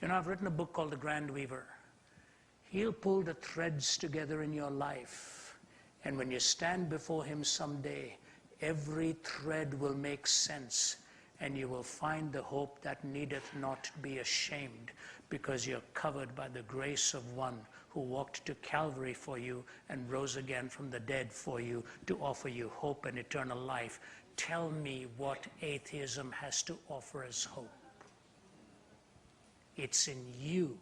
You know, I've written a book called The Grand Weaver. He'll pull the threads together in your life. And when you stand before him someday, every thread will make sense. And you will find the hope that needeth not be ashamed, because you're covered by the grace of one who walked to Calvary for you and rose again from the dead for you to offer you hope and eternal life. Tell me what atheism has to offer as hope. It's in you.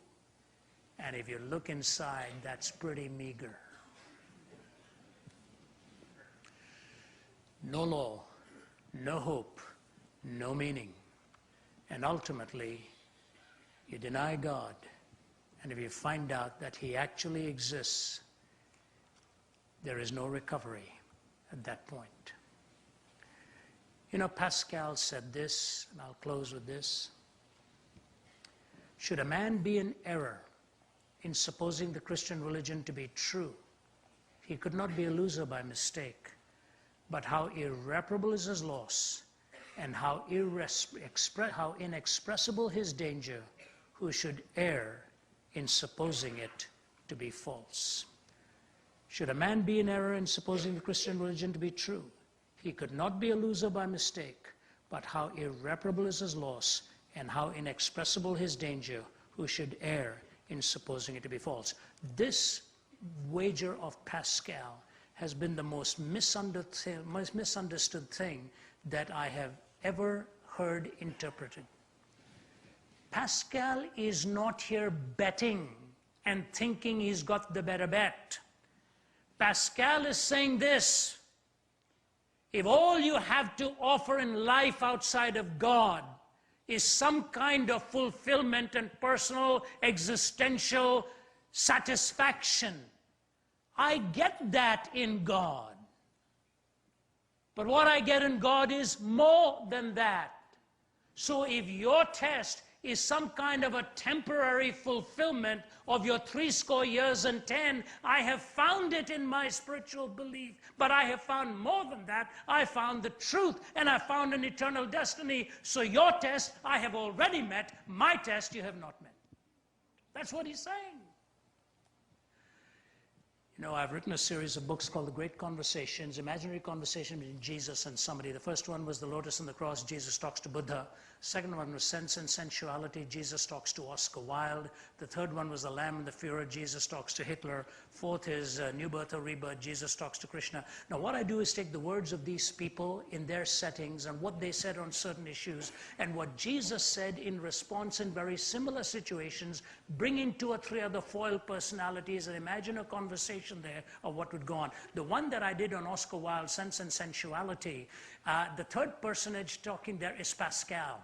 And if you look inside, that's pretty meager. No law, no hope, no meaning. And ultimately, you deny God. And if you find out that he actually exists, there is no recovery at that point. You know, Pascal said this, and I'll close with this. Should a man be in error in supposing the Christian religion to be true, he could not be a loser by mistake. But how irreparable is his loss, and how inexpressible his danger, who should err in supposing it to be false. Should a man be in error in supposing the Christian religion to be true, he could not be a loser by mistake, but how irreparable is his loss, and how inexpressible his danger, who should err in supposing it to be false. This wager of Pascal has been the most misunderstood thing that I have ever heard interpreted. Pascal is not here betting and thinking he's got the better bet. Pascal is saying this: if all you have to offer in life outside of God is some kind of fulfillment and personal existential satisfaction, I get that in God. But what I get in God is more than that. So if your test is some kind of a temporary fulfillment of your 70 years and 10, I have found it in my spiritual belief. But I have found more than that. I found the truth, and I found an eternal destiny. So your test I have already met. My test you have not met. That's what he's saying. You know, I've written a series of books called The Great Conversations, imaginary conversation between Jesus and somebody. The first one was The Lotus and the Cross, Jesus talks to Buddha. Second one was Sense and Sensuality, Jesus talks to Oscar Wilde. The third one was The Lamb and the Führer, Jesus talks to Hitler. Fourth is New Birth or Rebirth, Jesus talks to Krishna. Now what I do is take the words of these people in their settings and what they said on certain issues and what Jesus said in response in very similar situations, bring in 2 or 3 other foil personalities and imagine a conversation there of what would go on. The one that I did on Oscar Wilde, Sense and Sensuality, the third personage talking there is Pascal.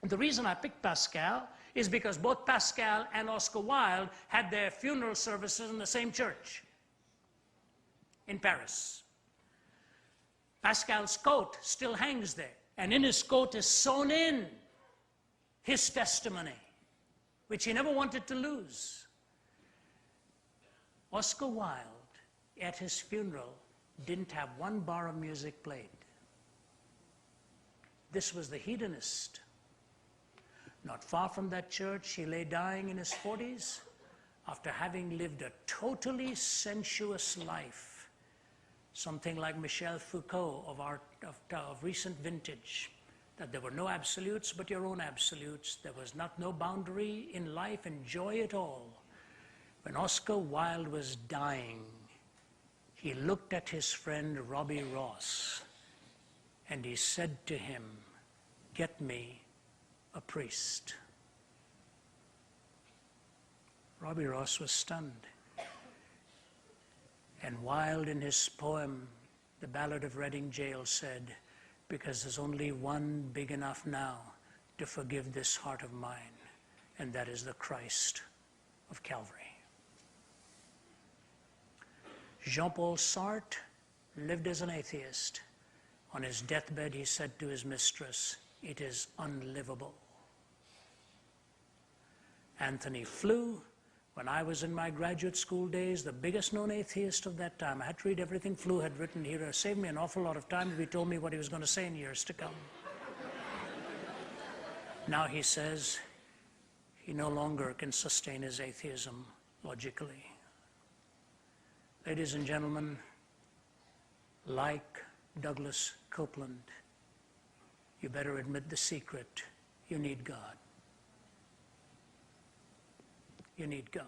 And the reason I picked Pascal is because both Pascal and Oscar Wilde had their funeral services in the same church in Paris. Pascal's coat still hangs there, and in his coat is sewn in his testimony, which he never wanted to lose. Oscar Wilde, at his funeral, didn't have one bar of music played. This was the hedonist. Not far from that church, he lay dying in his 40s after having lived a totally sensuous life. Something like Michel Foucault of recent vintage, that there were no absolutes but your own absolutes. There was no boundary in life, enjoy it all. When Oscar Wilde was dying, he looked at his friend Robbie Ross and he said to him, "Get me a priest." Robbie Ross was stunned. And Wilde, in his poem, The Ballad of Reading Gaol, said, "Because there's only one big enough now to forgive this heart of mine, and that is the Christ of Calvary." Jean-Paul Sartre lived as an atheist. On his deathbed, he said to his mistress, "It is unlivable." Anthony Flew, when I was in my graduate school days, the biggest known atheist of that time. I had to read everything Flew had written. He saved me an awful lot of time if he told me what he was going to say in years to come. Now he says, he no longer can sustain his atheism logically. Ladies and gentlemen, like Douglas Copeland, you better admit the secret. You need God. You need God.